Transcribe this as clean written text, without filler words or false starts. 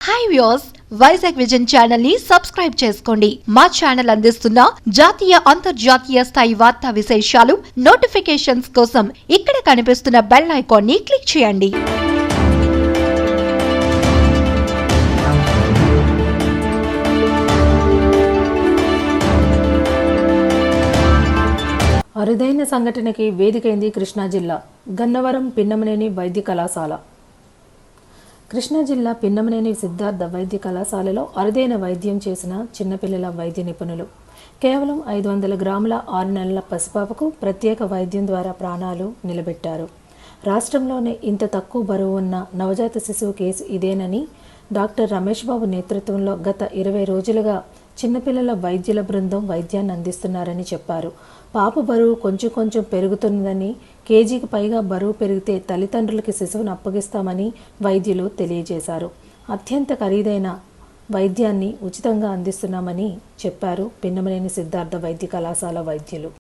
Hi viewers, Vizag vision channel ని subscribe చేసుకోండి. మా ఛానల్ అందిస్తున్న జాతీయ అంతర్జాతీయ స్థాయి వార్తా విశేషాలు నోటిఫికేషన్స్ కోసం ఇక్కడ కనిపిస్తున్న బెల్ ఐకాన్ ని క్లిక్ చేయండి. అరుదైన సంఘటనకి వేదికైంది కృష్ణా జిల్లా గన్నవరం పిన్నమనేని వైద్య కళాశాల. కృష్ణా జిల్లా పిన్నమనేని సిద్ధార్థ వైద్య కళాశాలలో అరుదైన వైద్యం చేసిన చిన్నపిల్లల వైద్య నిపుణులు. కేవలం 500 గ్రాముల 6 నెలల పసిపాపకు ప్రత్యేక వైద్యం ద్వారా ప్రాణాలు నిలబెట్టారు. రాష్ట్రంలోనే ఇంత తక్కువ బరువు ఉన్న నవజాత శిశువు కేసు ఇదేనని డాక్టర్ రమేష్ బాబు నేతృత్వంలో గత 20 రోజులుగా చిన్నపిల్లల వైద్యుల బృందం వైద్యాన్ని అందిస్తున్నారని చెప్పారు. పాప బరువు కొంచెం పెరుగుతున్నదని, కేజీకి పైగా బరువు పెరిగితే తల్లిదండ్రులకి శిశువును అప్పగిస్తామని వైద్యులు తెలియజేశారు. అత్యంత ఖరీదైన వైద్యాన్ని ఉచితంగా అందిస్తున్నామని చెప్పారు పిన్నమనేని సిద్ధార్థ వైద్య కళాశాల వైద్యులు.